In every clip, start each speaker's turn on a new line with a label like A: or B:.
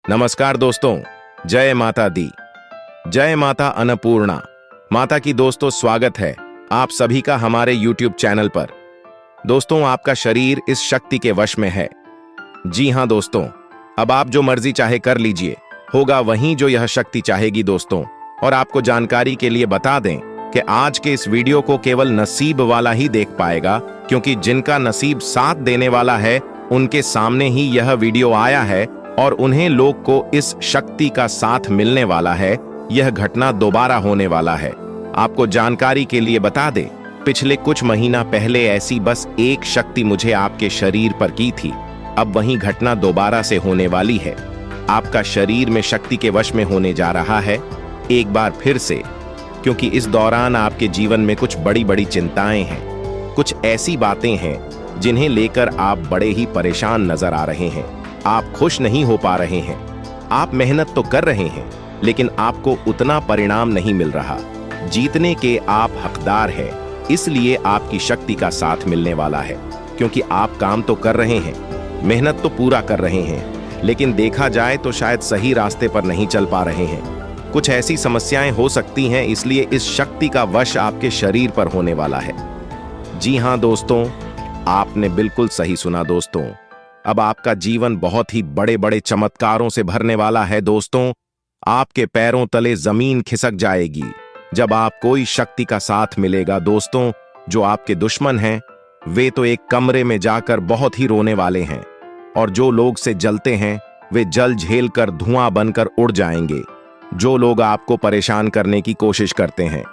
A: नमस्कार दोस्तों, जय माता दी। जय माता अन्नपूर्णा। माता की दोस्तों, स्वागत है आप सभी का हमारे YouTube चैनल पर। दोस्तों, आपका शरीर इस शक्ति के वश में है। जी हां दोस्तों, अब आप जो मर्जी चाहे कर लीजिए, होगा वहीं जो यह शक्ति चाहेगी दोस्तों। और आपको जानकारी के लिए बता दें कि आज के इस वीडियो को केवल नसीब वाला ही देख पाएगा, क्योंकि जिनका नसीब साथ देने वाला है उनके सामने ही यह वीडियो आया है और उन्हें लोग को इस शक्ति का साथ मिलने वाला है। यह घटना दोबारा होने वाला है। आपको जानकारी के लिए बता दें, पिछले कुछ महीना पहले ऐसी बस एक शक्ति मुझे आपके शरीर पर की थी। अब वही घटना दोबारा से होने वाली है। आपका शरीर में शक्ति के वश में होने जा रहा है एक बार फिर से, क्योंकि इस दौरान आपके जीवन में कुछ बड़ी बड़ी चिंताएं हैं। कुछ ऐसी बातें हैं जिन्हें लेकर आप बड़े ही परेशान नजर आ रहे हैं। आप खुश नहीं हो पा रहे हैं। आप मेहनत तो कर रहे हैं, लेकिन आपको उतना परिणाम नहीं मिल रहा। जीतने के आप हकदार हैं, इसलिए आपकी शक्ति का साथ मिलने वाला है। क्योंकि आप काम तो कर रहे हैं, मेहनत तो पूरा कर रहे हैं, लेकिन देखा जाए तो शायद सही रास्ते पर नहीं चल पा रहे हैं। कुछ ऐसी समस्याएं हो सकती हैं, इसलिए इस शक्ति का वश आपके शरीर पर होने वाला है। जी हां दोस्तों, आपने बिल्कुल सही सुना दोस्तों। अब आपका जीवन बहुत ही बड़े बड़े चमत्कारों से भरने वाला है दोस्तों। आपके पैरों तले जमीन खिसक जाएगी जब आप कोई शक्ति का साथ मिलेगा दोस्तों। जो आपके दुश्मन हैं वे तो एक कमरे में जाकर बहुत ही रोने वाले हैं, और जो लोग से जलते हैं वे जल झेल कर धुआं बनकर उड़ जाएंगे। जो लोग आपको परेशान करने की कोशिश करते हैं,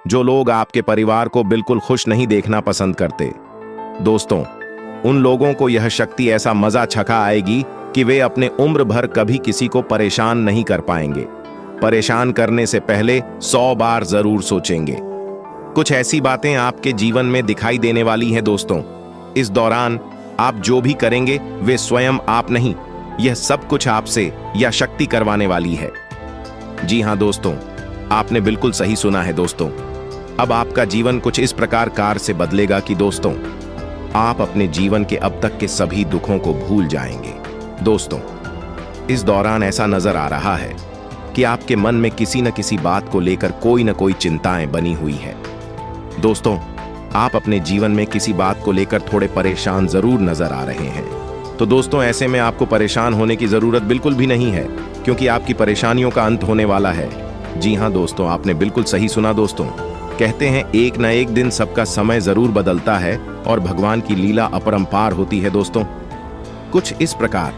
A: जो लोग आपके परिवार को बिल्कुल खुश नहीं देखना पसंद करते दोस्तों, उन लोगों को यह शक्ति ऐसा मजा छका आएगी कि वे अपने उम्र भर कभी किसी को परेशान नहीं कर पाएंगे। परेशान करने से पहले 100 बार जरूर सोचेंगे। कुछ ऐसी बातें आपके जीवन में दिखाई देने वाली हैं दोस्तों। इस दौरान आप जो भी करेंगे वे स्वयं आप नहीं, यह सब कुछ आपसे यह शक्ति करवाने वाली है। जी हां दोस्तों, आपने बिल्कुल सही सुना है दोस्तों। अब आपका जीवन कुछ इस प्रकार कार से बदलेगा कि दोस्तों, आप अपने जीवन के अब तक के सभी दुखों को भूल जाएंगे। दोस्तों, इस दौरान ऐसा नजर आ रहा है कि आपके मन में किसी न किसी बात को लेकर कोई न कोई चिंताएं बनी हुई है। दोस्तों, आप अपने जीवन में किसी बात को लेकर थोड़े परेशान जरूर नजर आ रहे हैं। तो दोस्तों, ऐसे में आपको परेशान होने की जरूरत बिल्कुल भी नहीं है, क्योंकि आपकी परेशानियों का अंत होने वाला है। जी हां दोस्तों, आपने बिल्कुल सही सुना दोस्तों। कहते हैं एक न एक दिन सबका समय जरूर बदलता है और भगवान की लीला अपरंपार होती है दोस्तों। कुछ इस प्रकार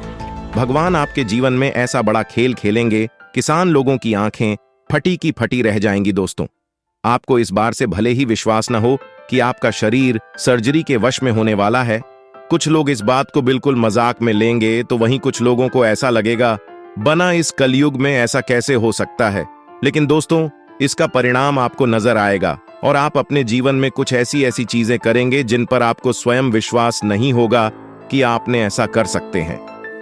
A: भगवान आपके जीवन में ऐसा बड़ा खेल खेलेंगे, किसान लोगों की आंखें फटी की फटी रह जाएंगी दोस्तों। आपको इस बार से भले ही विश्वास न हो कि आपका शरीर सर्जरी के वश में होने वाला है। कुछ लोग इस बात को बिल्कुल मजाक में लेंगे, तो वहीं कुछ लोगों को ऐसा लगेगा, बना इस कलयुग में ऐसा कैसे हो सकता है। लेकिन दोस्तों, इसका परिणाम आपको नजर आएगा और आप अपने जीवन में कुछ ऐसी चीजें करेंगे जिन पर आपको स्वयं विश्वास नहीं होगा कि आपने ऐसा कर सकते हैं।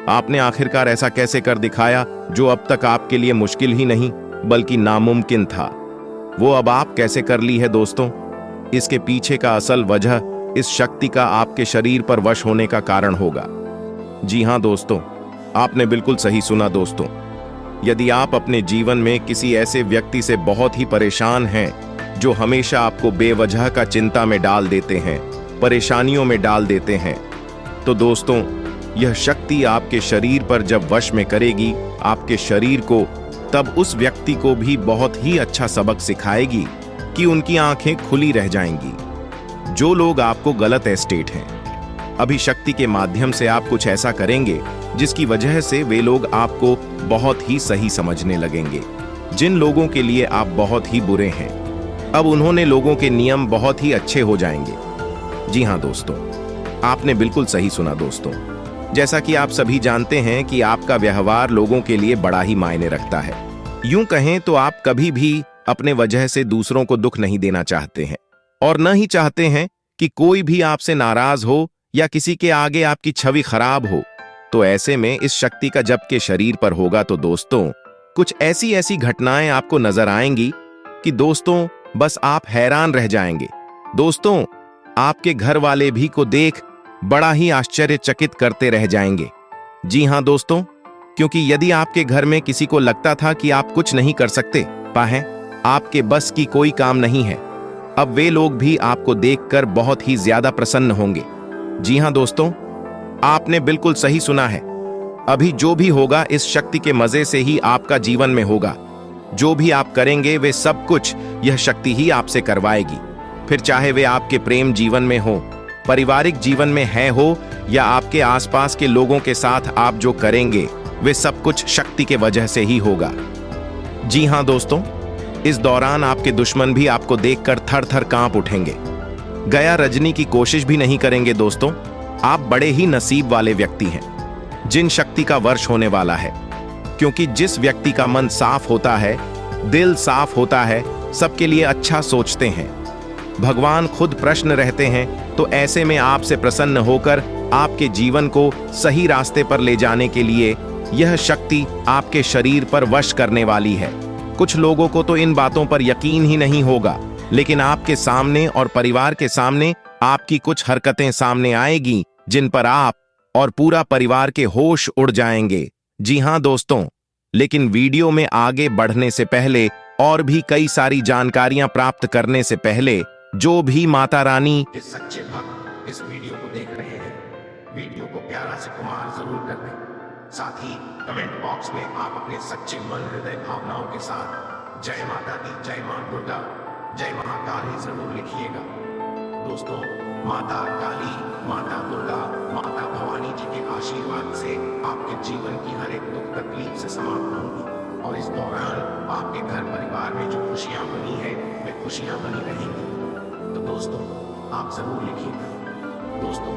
A: आपने आखिरकार ऐसा कैसे कर दिखाया जो अब तक आपके लिए मुश्किल ही नहीं बल्कि नामुमकिन था। वो अब आप कैसे कर ली है दोस्तों। इसके पीछे का असल वजह इस शक्ति का आपके शरीर पर वश होने का कारण होगा। जी हां दोस्तों, आपने बिल्कुल सही सुना दोस्तों। यदि आप अपने जीवन में किसी ऐसे व्यक्ति से बहुत ही परेशान हैं जो हमेशा आपको बेवजह का चिंता में डाल देते हैं, परेशानियों में डाल देते हैं, तो दोस्तों, यह शक्ति आपके शरीर पर जब वश में करेगी आपके शरीर को, तब उस व्यक्ति को भी बहुत ही अच्छा सबक सिखाएगी कि उनकी आंखें खुली रह जाएंगी। जो लोग आपको गलत एस्टेट हैं, अभी शक्ति के माध्यम से आप कुछ ऐसा करेंगे जिसकी वजह से वे लोग आपको बहुत ही सही समझने लगेंगे। जिन लोगों के लिए आप बहुत ही बुरे हैं, अब उन्होंने लोगों के नियम बहुत ही अच्छे हो जाएंगे। जी हां दोस्तों, आपने बिल्कुल सही सुना दोस्तों। जैसा कि आप सभी जानते हैं कि आपका व्यवहार लोगों के लिए बड़ा ही मायने रखता है। यूं कहें तो आप कभी भी अपने वजह से दूसरों को दुख नहीं देना चाहते हैं, और न ही चाहते हैं कि कोई भी आपसे नाराज हो या किसी के आगे आपकी छवि खराब हो। तो ऐसे में इस शक्ति का जब के शरीर पर होगा तो दोस्तों, कुछ ऐसी घटनाएं आपको नजर आएंगी कि दोस्तों, बस आप हैरान रह जाएंगे। दोस्तों, आपके घर वाले भी को देख बड़ा ही आश्चर्यचकित करते रह जाएंगे। जी हां दोस्तों, क्योंकि यदि आपके घर में किसी को लगता था कि आप कुछ नहीं कर सकते, पाएं, आपके बस की कोई काम नहीं है, अब वे लोग भी आपको देखकर बहुत ही ज्यादा प्रसन्न होंगे। जी हां दोस्तों, आपने बिल्कुल सही सुना है। अभी जो भी होगा इस शक्ति के मजे से ही आपका जीवन में होगा। जो भी आप करेंगे वे सब कुछ यह शक्ति ही आपसे करवाएगी। फिर चाहे वे आपके प्रेम जीवन में हो, पारिवारिक जीवन में है हो, या आपके आसपास के लोगों के साथ आप जो करेंगे वे सब कुछ शक्ति के वजह से ही होगा। जी हां दोस्तों, इस दौरान आपके दुश्मन भी आपको देखकर थर थर कांप उठेंगे, गया रजनी की कोशिश भी नहीं करेंगे। दोस्तों, आप बड़े ही नसीब वाले व्यक्ति हैं जिन शक्ति का वर्ष होने वाला है, क्योंकि जिस व्यक्ति का मन साफ होता है, दिल साफ होता है, सबके लिए अच्छा सोचते हैं, भगवान खुद प्रसन्न रहते हैं, तो ऐसे में आपसे प्रसन्न होकर आपके जीवन को सही रास्ते पर ले जाने के लिए यह शक्ति आपके शरीर पर वश करने वाली है। कुछ लोगों को तो इन बातों पर यकीन ही नहीं होगा, लेकिन आपके सामने और परिवार के सामने आपकी कुछ हरकतें सामने आएगी जिन पर आप और पूरा परिवार के होश उड़ जाएंगे। जी हां दोस्तों, लेकिन वीडियो में आगे बढ़ने से पहले और भी कई सारी जानकारियां प्राप्त करने से पहले, जो भी माता रानी
B: इस सच्चे भक्त इस वीडियो को देख रहे हैं, वीडियो को प्यारा से कुमार जरूर कर दें। साथ ही कमेंट बॉक्स में आप अपने सच्चे मन हृदय भावनाओं के साथ जय माता दी, जय मां दुर्गा, जय महाकाली जरूर लिखिएगा। दोस्तों, माता काली, माता दुर्गा, माता भवानी जी के आशीर्वाद से आपके जीवन की हर एक दुख तकलीफ से समाप्त होंगी, और इस दौरान आपके घर परिवार में जो खुशियां बनी है वे खुशियां बनी रहेंगी। तो दोस्तों, आप जरूर लिखिएगा। दोस्तों,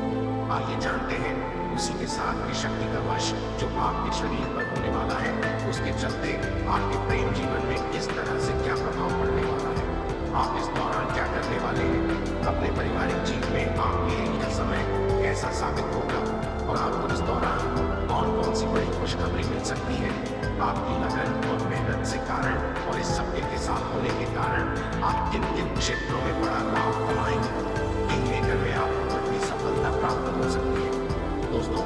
B: आइए जानते हैं उसी के साथ की शक्ति का वश जो आपके शरीर पर होने वाला है, उसके चलते आपके प्रेम जीवन में किस तरह से क्या प्रभाव पड़ने वाला है, आप इस दौरान क्या करने वाले हैं, अपने पारिवारिक जीवन में आपके लिए यह समय कैसा साबित होगा, और आपको इस दौरान कौन कौन सी बड़ी खुशखबरी मिल सकती है। आपकी लगन और मेहनत से कारण और इस सबके के साथ होने के कारण आप किन किन क्षेत्रों में बड़ा लाभ कमाएंगे, इनमें घर में आपको बड़ी सफलता प्राप्त हो सकती है। दोस्तों,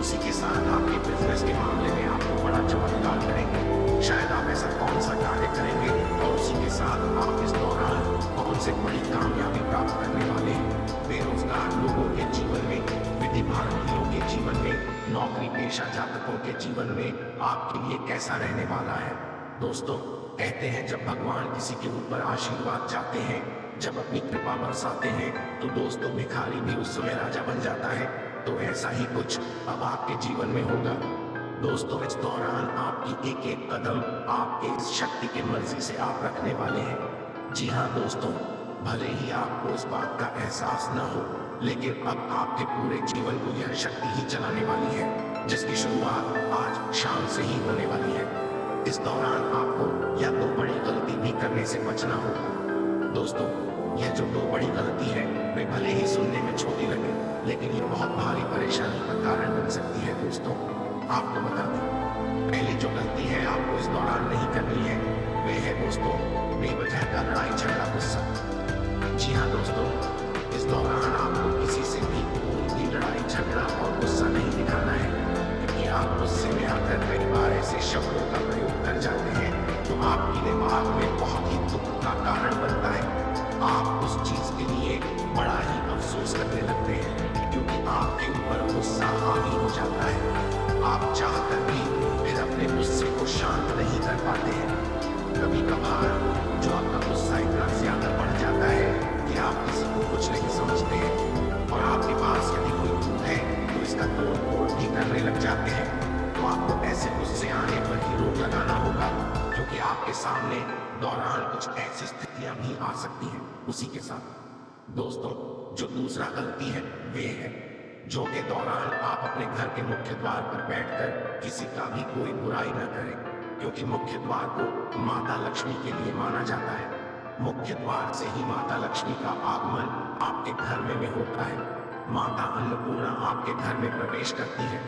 B: उसी के साथ आपके बिजनेस के मामले में आपको बड़ा चमत्कार करेंगे। शायद आप ऐसा कौन सा कार्य करेंगे और उसी के साथ आप इस दौरान कौन से बड़ी कामयाबी प्राप्त करने वाले हैं। बेरोजगार लोगों के जीवन में, विधि भारतीयों के जीवन में, नौकरी पेशा जातकों के जीवन में आपके लिए कैसा रहने वाला है। दोस्तों, कहते हैं जब भगवान किसी के ऊपर आशीर्वाद चाहते हैं, जब अपनी कृपा बरसाते हैं, तो दोस्तों भिखारी भी उस समय राजा बन जाता है। तो ऐसा ही कुछ अब आपके जीवन में होगा। दोस्तों, इस दौरान आपकी एक एक कदम आपके इस शक्ति की मर्जी से आप रखने वाले हैं। जी हाँ दोस्तों, भले ही आपको इस बात का एहसास न हो, लेकिन अब आपके पूरे जीवन को यह शक्ति ही चलाने वाली है, जिसकी शुरुआत आज शाम से ही होने वाली है। इस दौरान आपको या तो बड़ी गलती भी करने से बचना होगा। दोस्तों, यह जो दो बड़ी गलती है वे भले ही सुनने में छोटी लगे, लेकिन ये बहुत भारी परेशानी का कारण बन सकती है। दोस्तों, आपको बता दें, पहली जो गलती है आपको इस दौरान नहीं करनी है, वे है दोस्तों बेवजह का लड़ाई झगड़ा, गुस्सा। जी हाँ दोस्तों, इस दौरान आपको किसी से भी कोई लड़ाई झगड़ा और गुस्सा नहीं दिखाना है, क्योंकि आप गुस्से में आकर कई बार ऐसे शब्दों का प्रयोग कर जाते हैं जो आपके दिमाग में बहुत ही दुख का कारण बनता है। आप उस चीज के लिए बड़ा ही अफसोस करने लगते हैं, क्योंकि आपके ऊपर गुस्सा हावी हो जाता है। आप चाहकर भी फिर अपने गुस्से को शांत नहीं कर पाते हैं। कभी कभार जो आपका गुस्सा इतना ज्यादा बढ़ जाता है कि आप किसी को कुछ नहीं समझते हैं, और आपके पास यदि कोई भूल है तो इसका तोड़ फोड़ भी करने लग जाते हैं। तो आपको ऐसे गुस्से आने पर ही रोक लगाना होगा, क्योंकि आपके सामने दौरान कुछ ऐसी स्थितियां भी आ सकती हैं। उसी के साथ दोस्तों, जो दूसरा गलती है वे है जो के दौरान आप अपने घर के मुख्य द्वार पर बैठकर किसी का भी कोई बुराई न करें, क्योंकि मुख्य द्वार को माता लक्ष्मी के लिए माना जाता है। मुख्य द्वार से ही माता लक्ष्मी का आगमन आपके घर में होता है। माता अन्नपूर्णा आपके घर में प्रवेश करती है।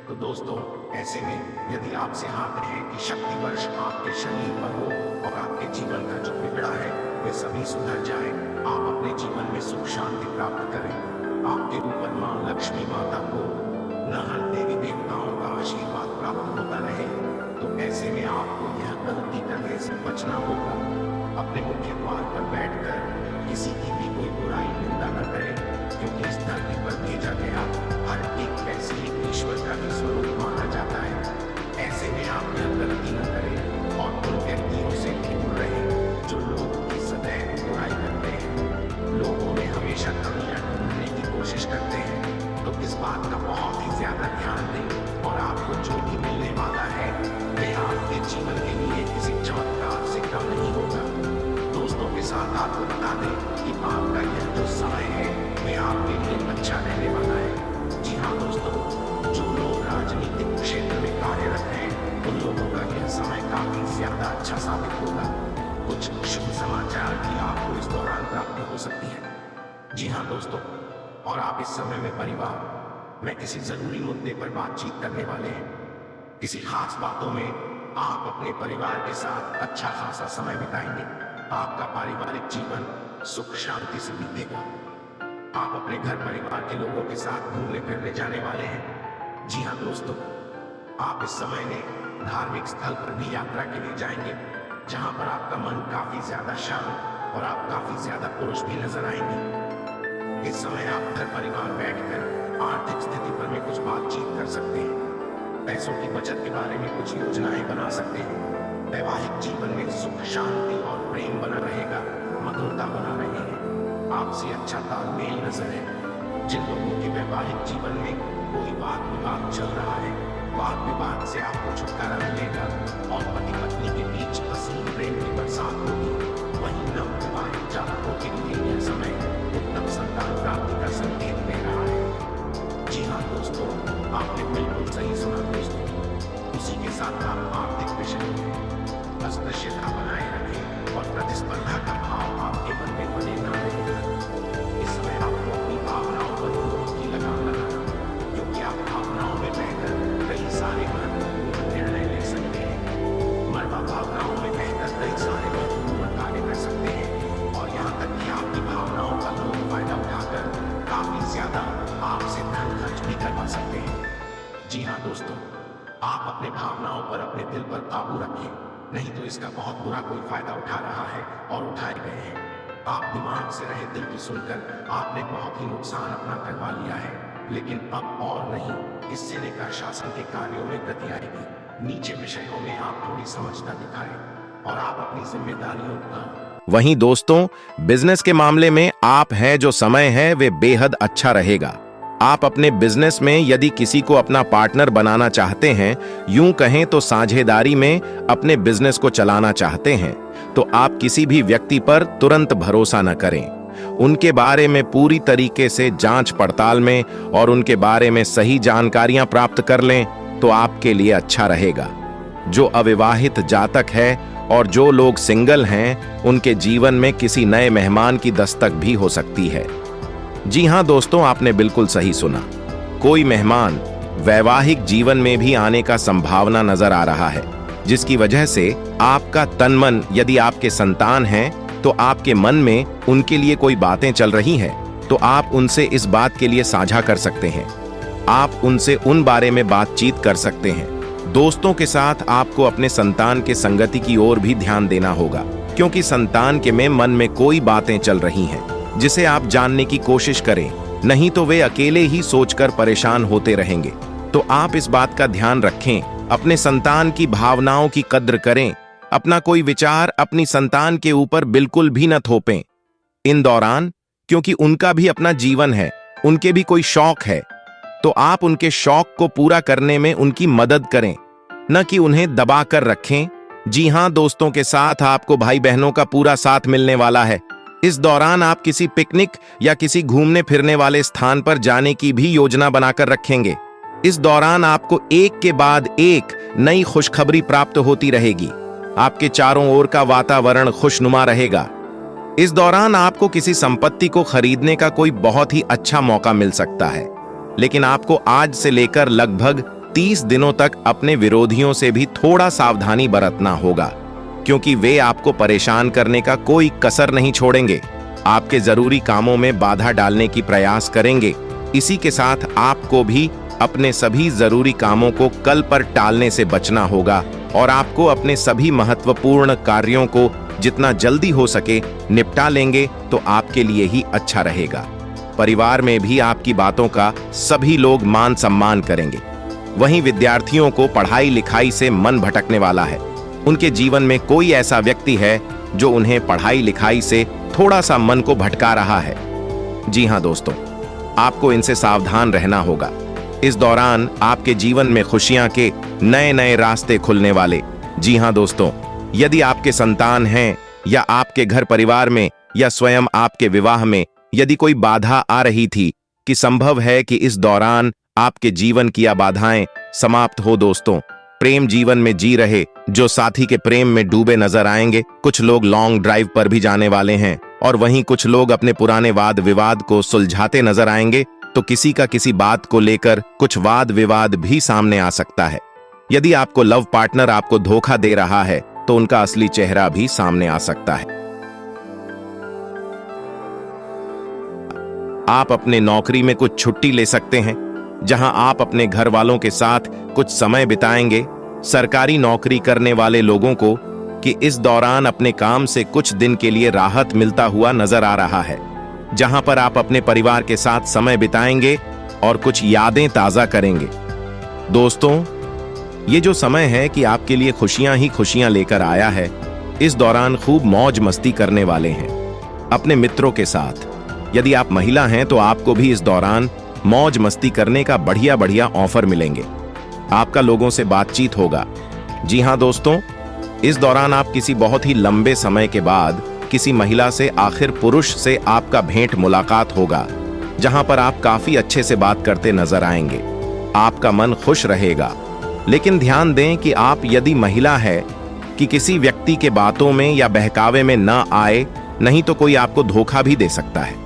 B: तो दोस्तों, ऐसे में यदि आपसे हाथ है कि शक्ति वर्ष आपके शरीर पर हो और आपके जीवन का जो बिगड़ा है वे सभी सुधर जाए, आप अपने जीवन में सुख शांति प्राप्त करें, आपके ऊपर मां लक्ष्मी माता को, नहर देवी देवताओं का आशीर्वाद प्राप्त होता रहे, तो ऐसे में आपको यह गलती करने से बचना होगा। अपने मुख्य द्वार पर बैठकर किसी की भी कोई बुराई निंदा न करें, क्योंकि इस धरती पर भेजा गया हर एक वैसे ही ईश्वर का ही स्वरूप माना जाता है। ऐसे में आप यह गलती न करें और उन व्यक्तियों से दूर रहें जो लोगों की सदैव बुराई करते हैं। लोगों में हमेशा कमियां ढूंढने की कोशिश करते हैं, तो इस बात का बहुत ही ज्यादा ध्यान दें और आपको जो भी मिलने वाला है वह आपके जीवन के लिए किसी चमत्कार से कम नहीं होगा। दोस्तों के साथ आपको बता दें कि आपका यह जो समय है वह आपके लिए अच्छा रहने वाला है। जी हाँ दोस्तों, जो लोग राजनीतिक क्षेत्र में कार्यरत हैं उन लोगों का यह समय काफी ज्यादा अच्छा साबित होगा। कुछ शुभ समाचार भी आपको इस दौरान प्राप्त हो सकती है। जी हाँ दोस्तों, और आप इस समय में परिवार में किसी जरूरी मुद्दे पर बातचीत करने वाले हैं। किसी खास बातों में आप अपने परिवार के साथ अच्छा खासा समय बिताएंगे। आपका पारिवारिक जीवन सुख शांति से बीतेगा। आप अपने घर परिवार के लोगों के साथ घूमने फिरने जाने वाले हैं। जी हाँ दोस्तों, आप इस समय में धार्मिक स्थल पर भी यात्रा के लिए जाएंगे, जहां पर आपका मन काफी ज्यादा शांत और आप काफी ज्यादा पुरुष भी नजर आएंगे। इस समय आप घर परिवार बैठकर आर्थिक स्थिति पर भी कुछ बातचीत कर सकते हैं। पैसों की बचत के बारे में कुछ योजनाएं बना सकते हैं। वैवाहिक जीवन में सुख शांति और प्रेम बना रहेगा, मधुरता बना रहे हैं। आपसे अच्छा तालमेल नजर है। जिन लोगों के वैवाहिक जीवन में कोई वाद विवाद चल रहा है, वाद विवाद से आपको छुटकारा मिलेगा और पति पत्नी के बीच असीम प्रेम की बरसात होगी। वहीं नव विवाहित जातकों के लिए यह समय उत्तम संतान प्राप्ति का संकेत दे रहा है। जी हाँ दोस्तों, आपने बिल्कुल सही सुना दोस्तों। उसी के साथ आप आर्थिक विषय में अस्पृश्यता बनाए रखें और प्रतिस्पर्धा का भाव आपके मन में बने न रहेगा। इस समय आपको अपनी भावनाओं पर की लगाम लगाना, क्योंकि आप भावनाओं में बहकर कई सारे महत्वपूर्ण निर्णय ले सकते हैं। मर्दा भावनाओं में बहकर कई सारे महत्वपूर्ण कार्य कर सकते हैं और यहाँ तक कि आपकी भावनाओं का लोग फायदा उठाकर काफी ज्यादा आपसे धन खर्च भी करवा सकते हैं। जी हाँ दोस्तों, आप अपने भावनाओं पर अपने दिल पर काबू रखें, नहीं तो इसका बहुत बुरा कोई फायदा उठा रहा है और उठाए गए हैं। आप दिमाग से रहे दिल की सुनकर आपने बहुत ही नुकसान अपना करवा लिया है, लेकिन अब और नहीं। इससे लेकर शासन के कार्यों में गति आएगी। नीचे विषयों में आप थोड़ी समझता दिखाएं और आप अपनी जिम्मेदारियों का।
A: वहीं दोस्तों, बिजनेस के मामले में आप हैं जो समय है वे बेहद अच्छा रहेगा। आप अपने बिजनेस में यदि किसी को अपना पार्टनर बनाना चाहते हैं, यूं कहें तो साझेदारी में अपने बिजनेस को चलाना चाहते हैं, तो आप किसी भी व्यक्ति पर तुरंत भरोसा न करें। उनके बारे में पूरी तरीके से जांच पड़ताल में और उनके बारे में सही जानकारियां प्राप्त कर लें तो आपके लिए अच्छा रहेगा। जो अविवाहित जातक है और जो लोग सिंगल हैं, उनके जीवन में किसी नए मेहमान की दस्तक भी हो सकती है। जी हां दोस्तों, आपने बिल्कुल सही सुना। कोई मेहमान वैवाहिक जीवन में भी आने का संभावना नजर आ रहा है, जिसकी वजह से आपका तन मन, यदि आपके संतान हैं तो आपके मन में उनके लिए कोई बातें चल रही हैं, तो आप उनसे इस बात के लिए साझा कर सकते हैं। आप उनसे उन बारे में बातचीत कर सकते हैं। दोस्तों के साथ आपको अपने संतान के संगति की ओर भी ध्यान देना होगा, क्योंकि संतान के में मन में कोई बातें चल रही हैं जिसे आप जानने की कोशिश करें, नहीं तो वे अकेले ही सोचकर परेशान होते रहेंगे। तो आप इस बात का ध्यान रखें, अपने संतान की भावनाओं की कद्र करें। अपना कोई विचार अपनी संतान के ऊपर बिल्कुल भी न थोपें इन दौरान, क्योंकि उनका भी अपना जीवन है, उनके भी कोई शौक है, तो आप उनके शौक को पूरा करने में उनकी मदद करें, न कि उन्हें दबा कर रखें। जी हां दोस्तों, के साथ आपको भाई बहनों का पूरा साथ मिलने वाला है। इस दौरान आप किसी पिकनिक या किसी घूमने फिरने वाले स्थान पर जाने की भी योजना बनाकर रखेंगे। इस दौरान आपको एक के बाद एक नई खुशखबरी प्राप्त होती रहेगी। आपके चारों ओर का वातावरण खुशनुमा रहेगा। इस दौरान आपको किसी संपत्ति को खरीदने का कोई बहुत ही अच्छा मौका मिल सकता है, लेकिन आपको आज से लेकर लगभग 30 दिनों तक अपने विरोधियों से भी थोड़ा सावधानी बरतना होगा, क्योंकि वे आपको परेशान करने का कोई कसर नहीं छोड़ेंगे। आपके जरूरी कामों में बाधा डालने की प्रयास करेंगे। इसी के साथ आपको भी अपने सभी जरूरी कामों को कल पर टालने से बचना होगा और आपको अपने सभी महत्वपूर्ण कार्यों को जितना जल्दी हो सके निपटा लेंगे तो आपके लिए ही अच्छा रहेगा। परिवार में भी आपकी बातों का सभी लोग मान सम्मान करेंगे। वहीं विद्यार्थियों को पढ़ाई लिखाई से मन भटकने वाला है। उनके जीवन में कोई ऐसा व्यक्ति है जो उन्हें पढ़ाई लिखाई से थोड़ा सा मन को भटका रहा है। जी हाँ दोस्तों, आपको इनसे सावधान रहना होगा। इस दौरान आपके जीवन में खुशियां के नए नए रास्ते खुलने वाले। जी हाँ दोस्तों, यदि आपके संतान हैं या आपके घर परिवार में या स्वयं आपके विवाह में यदि कोई बाधा आ रही थी कि संभव है कि इस दौरान आपके जीवन की बाधाएं समाप्त हो। दोस्तों, प्रेम जीवन में जी रहे जो साथी के प्रेम में डूबे नजर आएंगे। कुछ लोग लॉन्ग ड्राइव पर भी जाने वाले हैं और वहीं कुछ लोग अपने पुराने वाद विवाद को सुलझाते नजर आएंगे। तो किसी का किसी बात को लेकर कुछ वाद विवाद भी सामने आ सकता है। यदि आपको लव पार्टनर आपको धोखा दे रहा है तो उनका असली चेहरा भी सामने आ सकता है। आप अपने नौकरी में कुछ छुट्टी ले सकते हैं जहां आप अपने घर वालों के साथ कुछ समय बिताएंगे। सरकारी नौकरी करने वाले लोगों को कि इस दौरान अपने काम से कुछ दिन के लिए राहत मिलता हुआ नजर आ रहा है, जहां पर आप अपने परिवार के साथ समय बिताएंगे और कुछ यादें ताजा करेंगे। दोस्तों, ये जो समय है कि आपके लिए खुशियां ही खुशियां लेकर आया है। इस दौरान खूब मौज मस्ती करने वाले हैं अपने मित्रों के साथ। यदि आप महिला हैं तो आपको भी इस दौरान मौज मस्ती करने का बढ़िया बढ़िया ऑफर मिलेंगे। आपका लोगों से बातचीत होगा। जी हाँ दोस्तों, इस दौरान आप किसी बहुत ही लंबे समय के बाद किसी महिला से आखिर पुरुष से आपका भेंट मुलाकात होगा, जहां पर आप काफी अच्छे से बात करते नजर आएंगे। आपका मन खुश रहेगा। लेकिन ध्यान दें कि आप यदि महिला है कि किसी व्यक्ति के बातों में या बहकावे में न आए, नहीं तो कोई आपको धोखा भी दे सकता है।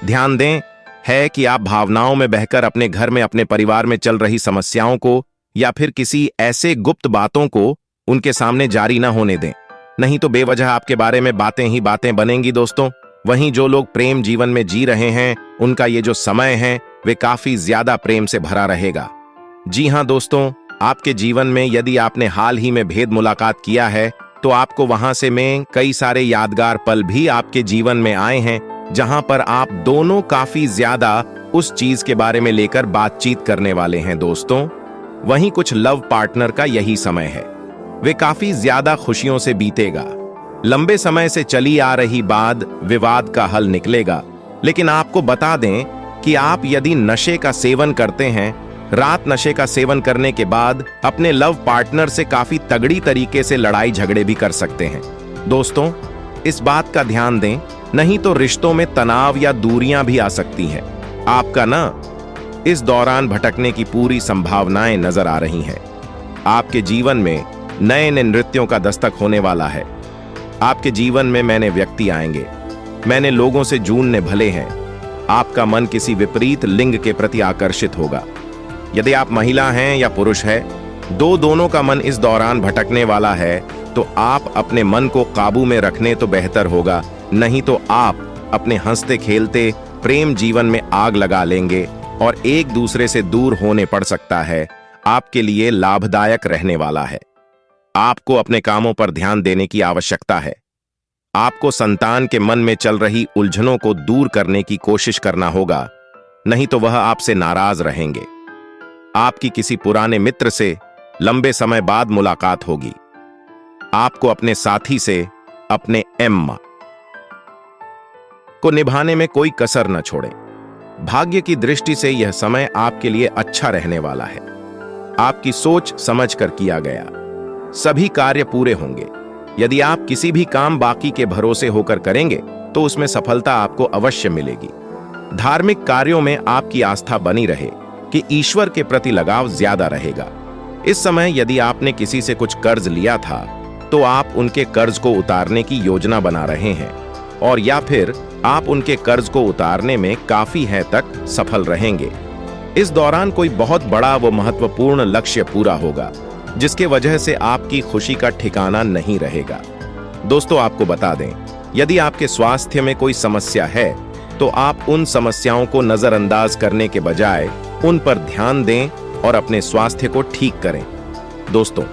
A: ध्यान दें है कि आप भावनाओं में बहकर अपने घर में अपने परिवार में चल रही समस्याओं को या फिर किसी ऐसे गुप्त बातों को उनके सामने जारी न होने दें, नहीं तो बेवजह आपके बारे में बातें ही बातें बनेंगी। दोस्तों, वहीं जो लोग प्रेम जीवन में जी रहे हैं उनका ये जो समय है वे काफी ज्यादा प्रेम से भरा रहेगा। जी हाँ दोस्तों, आपके जीवन में यदि आपने हाल ही में भेद मुलाकात किया है तो आपको वहां से में कई सारे यादगार पल भी आपके जीवन में आए हैं, जहां पर आप दोनों काफी ज्यादा उस चीज के बारे में लेकर बातचीत करने वाले हैं। दोस्तों, वहीं कुछ लव पार्टनर का यही समय है, वे काफी ज्यादा खुशियों से बीतेगा। लंबे समय से चली आ रही वाद विवाद का हल निकलेगा। लेकिन आपको बता दें कि आप यदि नशे का सेवन करते हैं, रात नशे का सेवन करने के बाद अपने लव पार्टनर से काफी तगड़ी तरीके से लड़ाई झगड़े भी कर सकते हैं। दोस्तों, इस बात का ध्यान दें, नहीं तो रिश्तों में तनाव या दूरियां भी आ सकती हैं। आपका इस दौरान भटकने की पूरी संभावनाएं नजर आ रही हैं। आपके जीवन में नए नए नृत्यों का दस्तक होने वाला है। आपके जीवन में मैंने व्यक्ति आएंगे, मैंने लोगों से जूझने भले हैं। आपका मन किसी विपरीत लिंग के प्रति आकर्षित होगा। यदि आप महिला हैं या पुरुष है, दोनों का मन इस दौरान भटकने वाला है, तो आप अपने मन को काबू में रखने तो बेहतर होगा, नहीं तो आप अपने हंसते खेलते प्रेम जीवन में आग लगा लेंगे और एक दूसरे से दूर होने पड़ सकता है। आपके लिए लाभदायक रहने वाला है। आपको अपने कामों पर ध्यान देने की आवश्यकता है। आपको संतान के मन में चल रही उलझनों को दूर करने की कोशिश करना होगा, नहीं तो वह आपसे नाराज रहेंगे। आपकी किसी पुराने मित्र से लंबे समय बाद मुलाकात होगी। आपको अपने साथी से अपने एम्मा को निभाने में कोई कसर न छोड़ें। भाग्य की दृष्टि से यह समय आपके लिए अच्छा रहने वाला है। आपकी सोच समझ कर किया गया सभी कार्य पूरे होंगे। यदि आप किसी भी काम बाकी के भरोसे होकर करेंगे तो उसमें सफलता आपको अवश्य मिलेगी। धार्मिक कार्यों में आपकी आस्था बनी रहे कि ईश्वर के प्रति लगाव ज्यादा रहेगा। इस समय यदि आपने किसी से कुछ कर्ज लिया था तो आप उनके कर्ज को उतारने की योजना बना रहे हैं, और या फिर आप उनके कर्ज को उतारने में काफी हद तक सफल रहेंगे। इस दौरान कोई बहुत बड़ा व महत्वपूर्ण लक्ष्य पूरा होगा, जिसके वजह से आपकी खुशी का ठिकाना नहीं रहेगा। दोस्तों, आपको बता दें, यदि आपके स्वास्थ्य में कोई समस्या है तो आप उन समस्याओं को नजरअंदाज करने के बजाय उन पर ध्यान दें और अपने स्वास्थ्य को ठीक करें। दोस्तों,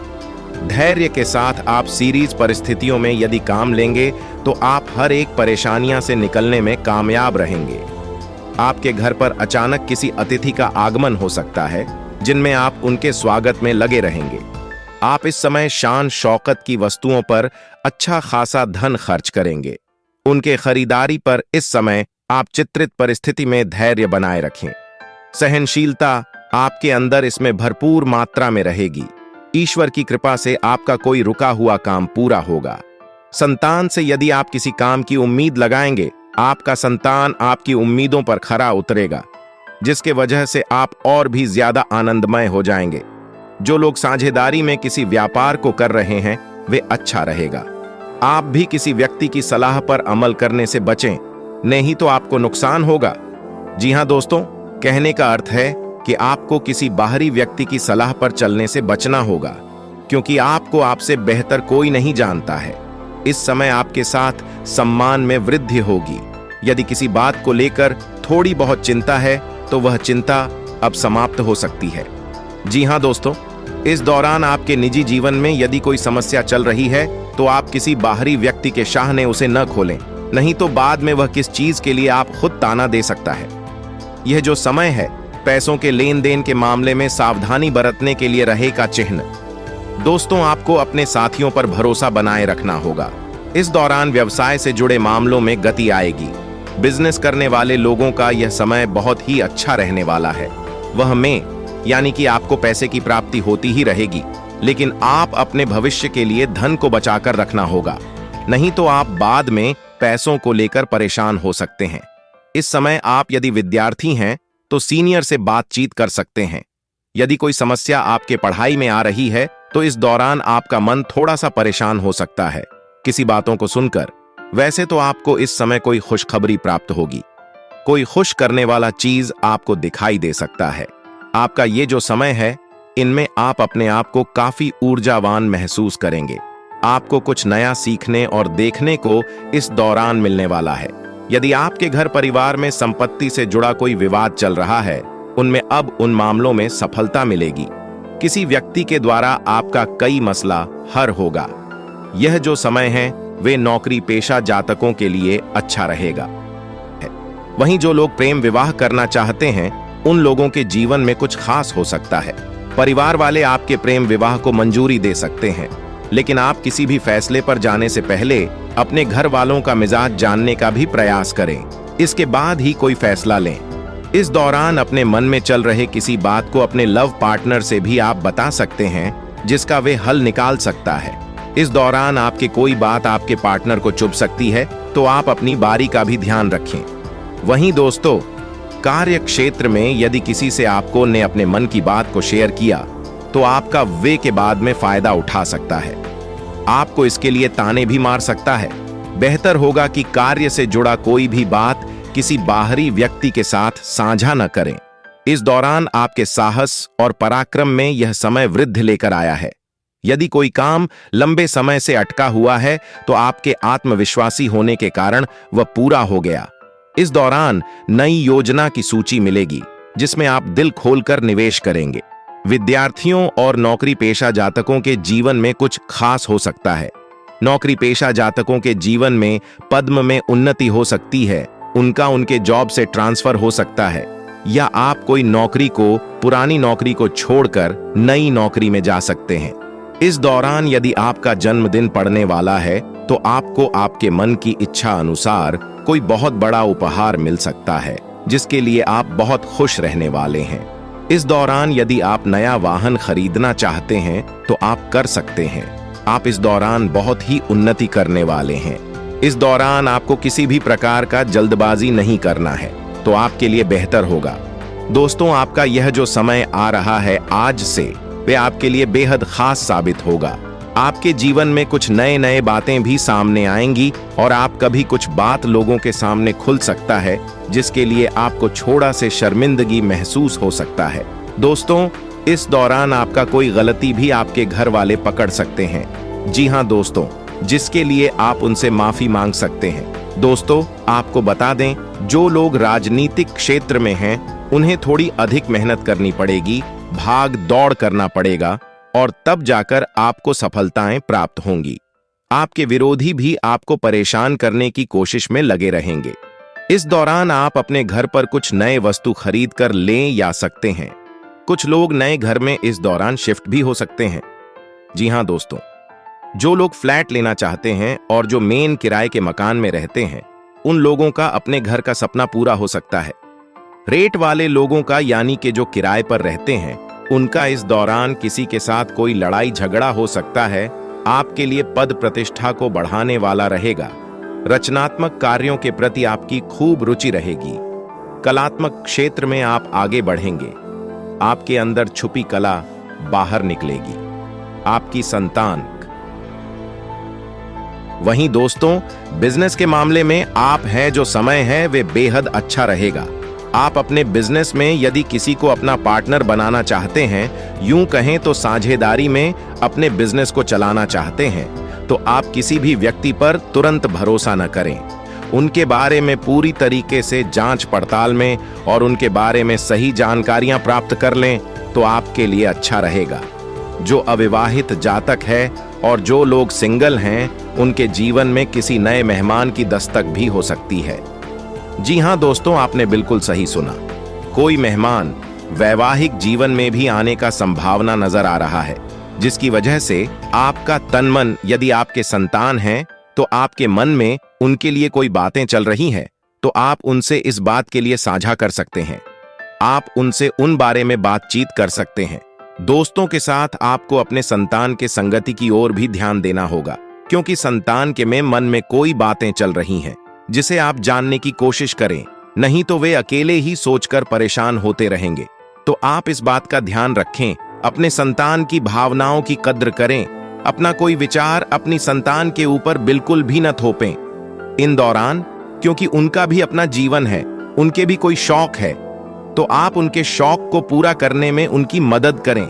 A: धैर्य के साथ आप सीरीज परिस्थितियों में यदि काम लेंगे तो आप हर एक परेशानियां से निकलने में कामयाब रहेंगे। आपके घर पर अचानक किसी अतिथि का आगमन हो सकता है, जिनमें आप उनके स्वागत में लगे रहेंगे। आप इस समय शान शौकत की वस्तुओं पर अच्छा खासा धन खर्च करेंगे। उनके खरीदारी पर इस समय आप चित्रित परिस्थिति में धैर्य बनाए रखें। सहनशीलता आपके अंदर इसमें भरपूर मात्रा में रहेगी। ईश्वर की कृपा से आपका कोई रुका हुआ काम पूरा होगा। संतान से यदि आप किसी काम की उम्मीद लगाएंगे, आपका संतान आपकी उम्मीदों पर खरा उतरेगा, जिसके वजह से आप और भी ज्यादा आनंदमय हो जाएंगे। जो लोग साझेदारी में किसी व्यापार को कर रहे हैं, वे अच्छा रहेगा। आप भी किसी व्यक्ति की सलाह पर अमल करने से बचें, नहीं तो आपको नुकसान होगा। जी हां दोस्तों, कहने का अर्थ है कि आपको किसी बाहरी व्यक्ति की सलाह पर चलने से बचना होगा, क्योंकि आपको आपसे बेहतर कोई नहीं जानता है। इस समय आपके साथ सम्मान में वृद्धि होगी। यदि किसी बात को लेकर थोड़ी बहुत चिंता है तो वह चिंता अब समाप्त हो सकती है। जी हां दोस्तों, इस दौरान आपके निजी जीवन में यदि कोई समस्या चल रही है तो आप किसी बाहरी व्यक्ति के सामने उसे न खोलें, नहीं तो बाद में वह किस चीज के लिए आप खुद ताना दे सकता है। यह जो समय है, पैसों के लेन देन के मामले में सावधानी बरतने के लिए रहेगा चिन्ह। दोस्तों, आपको अपने साथियों पर भरोसा बनाए रखना होगा। इस दौरान व्यवसाय से जुड़े मामलों में गति आएगी। बिजनेस करने वाले लोगों का यह समय बहुत ही अच्छा रहने वाला है। वह यानी कि आपको पैसे की प्राप्ति होती ही रहेगी, लेकिन आप अपने भविष्य के लिए धन को बचाकर रखना होगा, नहीं तो आप बाद में पैसों को लेकर परेशान हो सकते हैं। इस समय आप यदि विद्यार्थी हैं तो सीनियर से बातचीत कर सकते हैं। यदि कोई समस्या आपके पढ़ाई में आ रही है तो इस दौरान आपका मन थोड़ा सा परेशान हो सकता है किसी बातों को सुनकर। वैसे तो आपको इस समय कोई खुशखबरी प्राप्त होगी। कोई खुश करने वाला चीज आपको दिखाई दे सकता है। आपका ये जो समय है, इनमें आप अपने आप को काफी ऊर्जावान महसूस करेंगे। आपको कुछ नया सीखने और देखने को इस दौरान मिलने वाला है। यदि आपके घर परिवार में संपत्ति से जुड़ा कोई विवाद चल रहा है, उनमें अब उन मामलों में सफलता मिलेगी। किसी व्यक्ति के द्वारा आपका कई मसला हल होगा। यह जो समय है, वे नौकरी पेशा जातकों के लिए अच्छा रहेगा। वहीं जो लोग प्रेम विवाह करना चाहते हैं, उन लोगों के जीवन में कुछ खास हो सकता है। परिवार वाले आपके प्रेम विवाह को मंजूरी दे सकते हैं, लेकिन आप किसी भी फैसले पर जाने से पहले अपने घर वालों का मिजाज जानने का भी प्रयास करें। इसके बाद ही कोई फैसला लें। इस दौरान अपने मन में चल रहे किसी बात को अपने लव पार्टनर से भी आप बता सकते हैं, जिसका वे हल निकाल सकता है। इस दौरान आपके कोई बात आपके पार्टनर को चुभ सकती है, तो आप अपनी बारी का भी ध्यान रखें। वहीं दोस्तों, कार्य क्षेत्र में यदि किसी से आपको ने अपने मन की बात को शेयर किया, तो आपका वे के बाद में फायदा उठा सकता है। आपको इसके लिए ताने भी मार सकता है। बेहतर होगा कि कार्य से जुड़ा कोई भी बात किसी बाहरी व्यक्ति के साथ साझा न करें। इस दौरान आपके साहस और पराक्रम में यह समय वृद्धि लेकर आया है। यदि कोई काम लंबे समय से अटका हुआ है, तो आपके आत्मविश्वासी होने के कारण वह पूरा हो गया। इस दौरान नई योजना की सूची मिलेगी, जिसमें आप दिल खोलकर निवेश करेंगे। विद्यार्थियों और नौकरी पेशा जातकों के जीवन में कुछ खास हो सकता है। नौकरी पेशा जातकों के जीवन में पद्म में उन्नति हो सकती है। उनका उनके जॉब से ट्रांसफर हो सकता है, या आप कोई पुरानी नौकरी को छोड़कर नई नौकरी में जा सकते हैं। इस दौरान यदि आपका जन्मदिन पड़ने वाला है, तो आपको आपके मन की इच्छा अनुसार कोई बहुत बड़ा उपहार मिल सकता है, जिसके लिए आप बहुत खुश रहने वाले हैं। इस दौरान यदि आप नया वाहन खरीदना चाहते हैं, तो आप कर सकते हैं। आप इस दौरान बहुत ही उन्नति करने वाले हैं। इस दौरान आपको किसी भी प्रकार का जल्दबाजी नहीं करना है, तो आपके लिए बेहतर होगा। दोस्तों, आपका यह जो समय आ रहा है आज से, वे आपके लिए बेहद खास साबित होगा। आपके जीवन में कुछ नए नए बातें भी सामने आएंगी और आप कभी कुछ बात लोगों के सामने खुल सकता है, जिसके लिए आपको थोड़ा से शर्मिंदगी महसूस हो सकता है। दोस्तों, इस दौरान आपका कोई गलती भी आपके घर वाले पकड़ सकते हैं। जी हां दोस्तों, जिसके लिए आप उनसे माफी मांग सकते हैं। दोस्तों, आपको बता दें, जो लोग राजनीतिक क्षेत्र में हैं, उन्हें थोड़ी अधिक मेहनत करनी पड़ेगी, भाग दौड़ करना पड़ेगा और तब जाकर आपको सफलताएं प्राप्त होंगी। आपके विरोधी भी आपको परेशान करने की कोशिश में लगे रहेंगे। इस दौरान आप अपने घर पर कुछ नए वस्तु खरीद कर लें या सकते हैं। कुछ लोग नए घर में इस दौरान शिफ्ट भी हो सकते हैं। जी हां दोस्तों, जो लोग फ्लैट लेना चाहते हैं और जो मेन किराए के मकान में रहते हैं, उन लोगों का अपने घर का सपना पूरा हो सकता है। रेट वाले लोगों का, यानी कि जो किराए पर रहते हैं, उनका इस दौरान किसी के साथ कोई लड़ाई झगड़ा हो सकता है। आपके लिए पद प्रतिष्ठा को बढ़ाने वाला रहेगा। रचनात्मक कार्यों के प्रति आपकी खूब रुचि रहेगी। कलात्मक क्षेत्र में आप आगे बढ़ेंगे। आपके अंदर छुपी कला बाहर निकलेगी। आपकी संतान। वहीं दोस्तों, बिजनेस के मामले में आप हैं जो समय है वे बेहद अच्छा रहेगा। आप अपने बिजनेस में यदि किसी को अपना पार्टनर बनाना चाहते हैं, यूं कहें तो साझेदारी में अपने बिजनेस को चलाना चाहते हैं, तो आप किसी भी व्यक्ति पर तुरंत भरोसा न करें। उनके बारे में पूरी तरीके से जांच पड़ताल में और उनके बारे में सही जानकारियां प्राप्त कर लें तो आपके लिए अच्छा रहेगा। जो अविवाहित जातक है और जो लोग सिंगल हैं, उनके जीवन में किसी नए मेहमान की दस्तक भी हो सकती है। जी हां दोस्तों, आपने बिल्कुल सही सुना। कोई मेहमान वैवाहिक जीवन में भी आने का संभावना नजर आ रहा है, जिसकी वजह से आपका तन मन, यदि आपके संतान हैं तो आपके मन में उनके लिए कोई बातें चल रही हैं, तो आप उनसे इस बात के लिए साझा कर सकते हैं। आप उनसे उन बारे में बातचीत कर सकते हैं। दोस्तों के साथ आपको अपने संतान के संगति की ओर भी ध्यान देना होगा, क्योंकि संतान के में मन में कोई बातें चल रही हैं जिसे आप जानने की कोशिश करें, नहीं तो वे अकेले ही सोचकर परेशान होते रहेंगे। तो आप इस बात का ध्यान रखें, अपने संतान की भावनाओं की कद्र करें। अपना कोई विचार अपनी संतान के ऊपर बिल्कुल भी न थोपें इन दौरान, क्योंकि उनका भी अपना जीवन है, उनके भी कोई शौक है, तो आप उनके शौक को पूरा करने में उनकी मदद करें,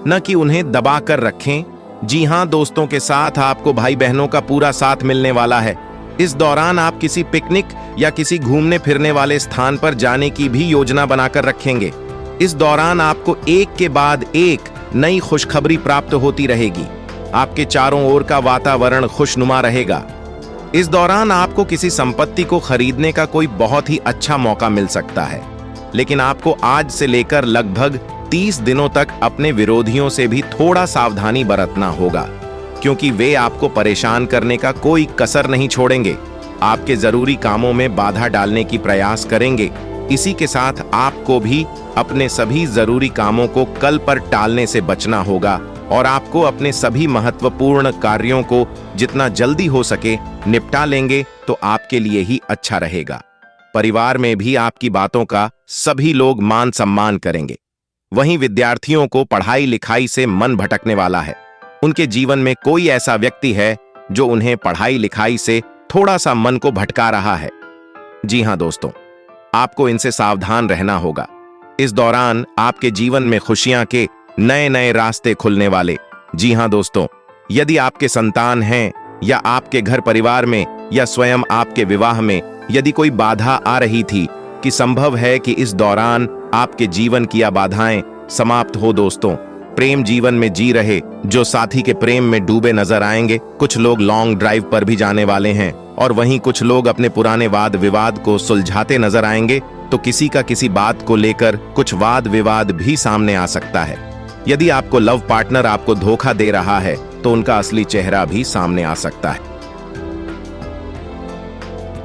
A: न कि उन्हें दबा कर रखें। जी हां दोस्तों, के साथ आपको भाई बहनों का पूरा साथ मिलने वाला है। इस दौरान आप किसी पिकनिक या किसी घूमने फिरने वाले स्थान पर जाने की भी योजना बनाकर रखेंगे। इस दौरान आपको एक के बाद एक नई खुशखबरी प्राप्त होती रहेगी। आपके चारों ओर का वातावरण खुशनुमा रहेगा। इस दौरान आपको किसी संपत्ति को खरीदने का कोई बहुत ही अच्छा मौका मिल सकता है, लेकिन आपको आज से लेकर लगभग 30 दिनों तक अपने विरोधियों से भी थोड़ा सावधानी बरतना होगा, क्योंकि वे आपको परेशान करने का कोई कसर नहीं छोड़ेंगे। आपके जरूरी कामों में बाधा डालने की प्रयास करेंगे। इसी के साथ आपको भी अपने सभी जरूरी कामों को कल पर टालने से बचना होगा और आपको अपने सभी महत्वपूर्ण कार्यों को जितना जल्दी हो सके निपटा लेंगे तो आपके लिए ही अच्छा रहेगा। परिवार में भी आपकी बातों का सभी लोग मान सम्मान करेंगे। वहीं विद्यार्थियों को पढ़ाई लिखाई से मन भटकने वाला है। उनके जीवन में कोई ऐसा व्यक्ति है जो उन्हें पढ़ाई लिखाई से थोड़ा सा मन को भटका रहा है। जी हां दोस्तों, आपको इनसे सावधान रहना होगा। इस दौरान आपके जीवन में खुशियां के नए नए रास्ते खुलने वाले। जी हां दोस्तों, यदि आपके संतान हैं या आपके घर परिवार में या स्वयं आपके विवाह में यदि कोई बाधा आ रही थी, कि संभव है कि इस दौरान आपके जीवन की यह बाधाएं समाप्त हो। दोस्तों, प्रेम जीवन में जी रहे जो साथी के प्रेम में डूबे नजर आएंगे। कुछ लोग लॉन्ग ड्राइव पर भी जाने वाले हैं और वहीं कुछ लोग अपने पुराने वाद विवाद को सुलझाते नजर आएंगे। तो किसी का किसी बात को लेकर कुछ वाद विवाद भी सामने आ सकता है। यदि आपको लव पार्टनर आपको धोखा दे रहा है तो उनका असली चेहरा भी सामने आ सकता है।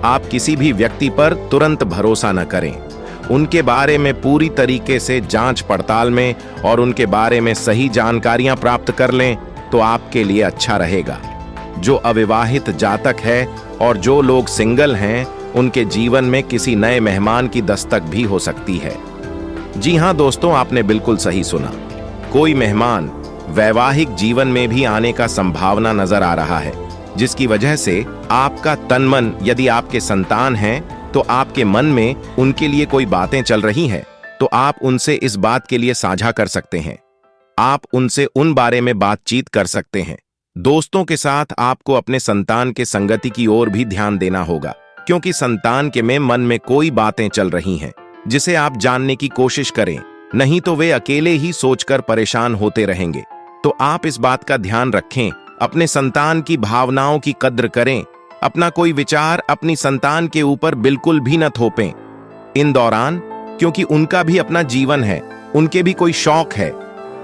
A: आप किसी भी व्यक्ति पर तुरंत भरोसा न करें। उनके बारे में पूरी तरीके से जांच पड़ताल में और उनके बारे में सही जानकारियां प्राप्त कर लें तो आपके लिए अच्छा रहेगा। जो अविवाहित जातक है और जो लोग सिंगल हैं, उनके जीवन में किसी नए मेहमान की दस्तक भी हो सकती है। जी हां दोस्तों, आपने बिल्कुल सही सुना। कोई मेहमान वैवाहिक जीवन में भी आने का संभावना नजर आ रहा है, जिसकी वजह से आपका तन मन, यदि आपके संतान हैं तो आपके मन में उनके लिए कोई बातें चल रही हैं, तो आप उनसे इस बात के लिए साझा कर सकते हैं। आप उनसे उन बारे में बातचीत कर सकते हैं। दोस्तों के साथ आपको अपने संतान के संगति की ओर भी ध्यान देना होगा, क्योंकि संतान के मन में कोई बातें चल रही हैं जिसे आप जानने की कोशिश करें, नहीं तो वे अकेले ही सोचकर परेशान होते रहेंगे। तो आप इस बात का ध्यान रखें, अपने संतान की भावनाओं की कद्र करें, अपना कोई विचार अपनी संतान के ऊपर बिल्कुल भी न थोपें इन दौरान, क्योंकि उनका भी अपना जीवन है, उनके भी कोई शौक है।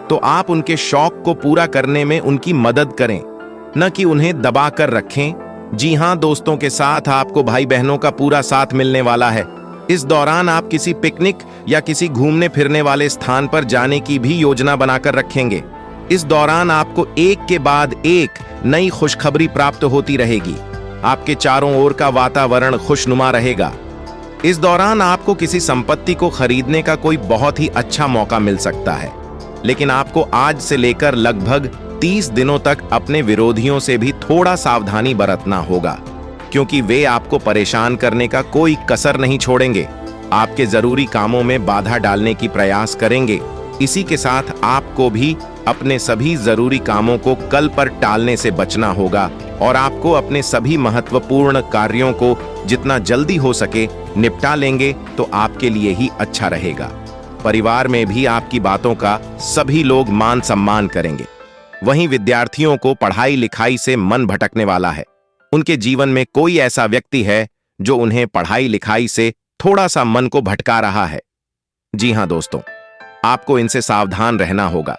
A: तो आप उनके शौक को पूरा करने में उनकी मदद करें, न कि उन्हें दबा कर रखें। जी हां दोस्तों, के साथ आपको भाई बहनों का पूरा साथ मिलने वाला है। इस दौरान आप किसी पिकनिक या किसी घूमने फिरने वाले स्थान पर जाने की भी योजना बनाकर रखेंगे। इस दौरान आपको एक के बाद एक नई खुशखबरी प्राप्त होती रहेगी। आपके चारों ओर का वातावरण खुशनुमा रहेगा। इस दौरान आपको किसी संपत्ति को खरीदने का कोई बहुत ही अच्छा मौका मिल सकता है, लेकिन आपको आज से लेकर लगभग 30 दिनों तक अपने विरोधियों से भी थोड़ा सावधानी बरतना होगा, क्योंकि वे आपको परेशान करने का कोई कसर नहीं छोड़ेंगे। आपके जरूरी कामों में बाधा डालने की प्रयास करेंगे। इसी के साथ आपको भी अपने सभी जरूरी कामों को कल पर टालने से बचना होगा और आपको अपने सभी महत्वपूर्ण कार्यों को जितना जल्दी हो सके निपटा लेंगे तो आपके लिए ही अच्छा रहेगा। परिवार में भी आपकी बातों का सभी लोग मान सम्मान करेंगे। वहीं विद्यार्थियों को पढ़ाई लिखाई से मन भटकने वाला है। उनके जीवन में कोई ऐसा व्यक्ति है जो उन्हें पढ़ाई लिखाई से थोड़ा सा मन को भटका रहा है। जी हां दोस्तों, आपको इनसे सावधान रहना होगा।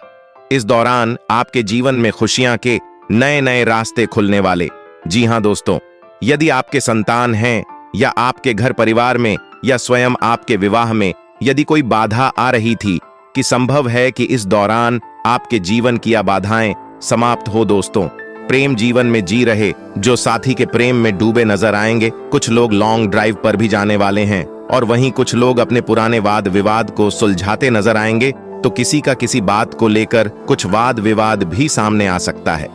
A: इस दौरान आपके जीवन में खुशियां के नए नए रास्ते खुलने वाले। जी हां दोस्तों, यदि आपके संतान हैं या आपके घर परिवार में या स्वयं आपके विवाह में यदि कोई बाधा आ रही थी, कि संभव है कि इस दौरान आपके जीवन की यह बाधाएं समाप्त हो। दोस्तों, प्रेम जीवन में जी रहे जो साथी के प्रेम में डूबे नजर आएंगे। कुछ लोग लॉन्ग ड्राइव पर भी जाने वाले हैं और वहीं कुछ लोग अपने पुराने वाद विवाद को सुलझाते नजर आएंगे। तो किसी का किसी बात को लेकर कुछ वाद विवाद भी सामने आ सकता है।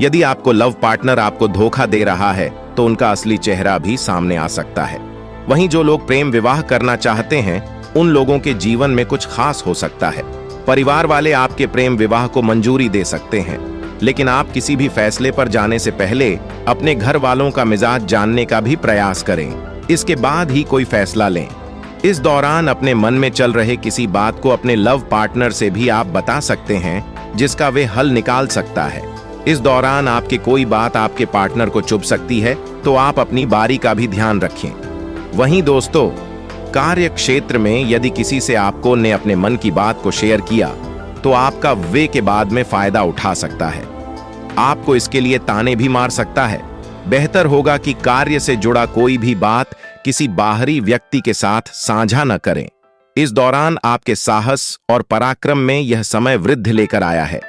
A: यदि आपको लव पार्टनर आपको धोखा दे रहा है तो उनका असली चेहरा भी सामने आ सकता है। वहीं जो लोग प्रेम विवाह करना चाहते हैं उन लोगों के जीवन में कुछ खास हो सकता है। परिवार वाले आपके प्रेम विवाह को मंजूरी दे सकते हैं, लेकिन आप किसी भी फैसले पर जाने से पहले अपने घर वालों का मिजाज जानने का भी प्रयास करें। इसके बाद ही कोई फैसला लें। इस दौरान अपने मन में चल रहे किसी बात को अपने लव पार्टनर से भी आप बता सकते हैं, जिसका वे हल निकाल सकता है। इस दौरान आपकी कोई बात आपके पार्टनर को चुभ सकती है, तो आप अपनी बारी का भी ध्यान रखें। वहीं दोस्तों, कार्य क्षेत्र में यदि किसी से आपको ने अपने मन की बात को शेयर किया तो आपका वे के बाद में फायदा उठा सकता है। आपको इसके लिए ताने भी मार सकता है। बेहतर होगा कि कार्य से जुड़ा कोई भी बात किसी बाहरी व्यक्ति के साथ साझा न करें। इस दौरान आपके साहस और पराक्रम में यह समय वृद्धि लेकर आया है।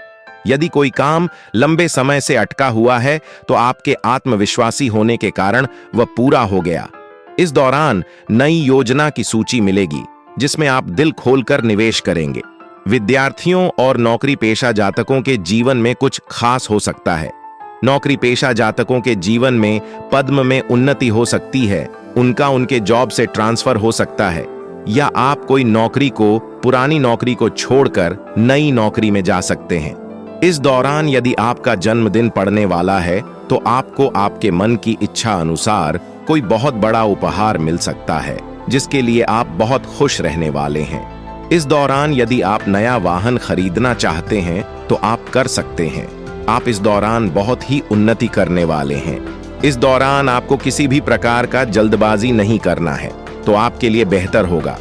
A: यदि कोई काम लंबे समय से अटका हुआ है तो आपके आत्मविश्वासी होने के कारण वह पूरा हो गया। इस दौरान नई योजना की सूची मिलेगी जिसमें आप दिल खोलकर निवेश करेंगे। विद्यार्थियों और नौकरी पेशा जातकों के जीवन में कुछ खास हो सकता है। नौकरी पेशा जातकों के जीवन में पद्म में उन्नति हो सकती है। उनका उनके जॉब से ट्रांसफर हो सकता है, या आप कोई नौकरी को पुरानी नौकरी को छोड़कर नई नौकरी में जा सकते हैं। इस दौरान यदि आपका जन्मदिन पड़ने वाला है तो आपको आपके मन की इच्छा अनुसार कोई बहुत बड़ा उपहार मिल सकता है, जिसके लिए आप बहुत खुश रहने वाले हैं। इस दौरान यदि आप नया वाहन खरीदना चाहते हैं तो आप कर सकते हैं। आप इस दौरान बहुत ही उन्नति करने वाले हैं। इस दौरान आपको किसी भी प्रकार का जल्दबाजी नहीं करना है, तो आपके लिए बेहतर होगा।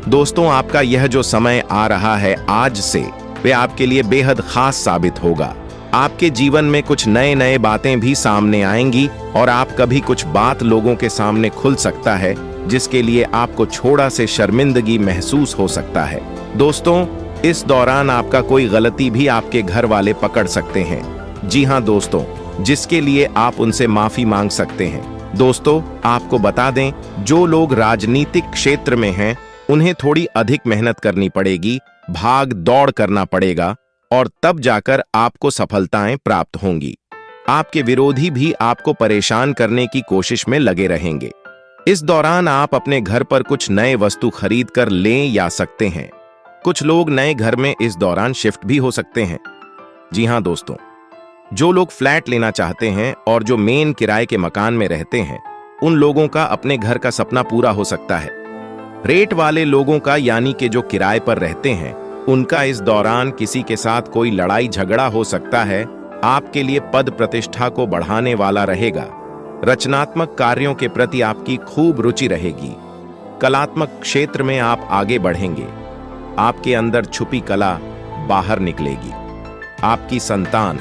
A: दोस्तों, आपका यह जो समय आ रहा है आज से, वे आपके लिए बेहद खास साबित होगा। आपके जीवन में कुछ नए नए बातें भी सामने आएंगी और आप कभी कुछ बात लोगों के सामने खुल सकता है, जिसके लिए आपको थोड़ा से शर्मिंदगी महसूस हो सकता है। दोस्तों, इस दौरान आपका कोई गलती भी आपके घर वाले पकड़ सकते हैं। जी हां दोस्तों, जिसके लिए आप उनसे माफी मांग सकते हैं। दोस्तों, आपको बता दें, जो लोग राजनीतिक क्षेत्र में हैं उन्हें थोड़ी अधिक मेहनत करनी पड़ेगी, भाग दौड़ करना पड़ेगा और तब जाकर आपको सफलताएं प्राप्त होंगी। आपके विरोधी भी आपको परेशान करने की कोशिश में लगे रहेंगे। इस दौरान आप अपने घर पर कुछ नए वस्तु खरीद कर लें या सकते हैं। कुछ लोग नए घर में इस दौरान शिफ्ट भी हो सकते हैं। जी हां दोस्तों, जो लोग फ्लैट लेना चाहते हैं और जो मेन किराए के मकान में रहते हैं उन लोगों का अपने घर का सपना पूरा हो सकता है। रेट वाले लोगों का यानी कि जो किराए पर रहते हैं, उनका इस दौरान किसी के साथ कोई लड़ाई झगड़ा हो सकता है। आपके लिए पद प्रतिष्ठा को बढ़ाने वाला रहेगा। रचनात्मक कार्यों के प्रति आपकी खूब रुचि रहेगी। कलात्मक क्षेत्र में आप आगे बढ़ेंगे। आपके अंदर छुपी कला बाहर निकलेगी। आपकी संतान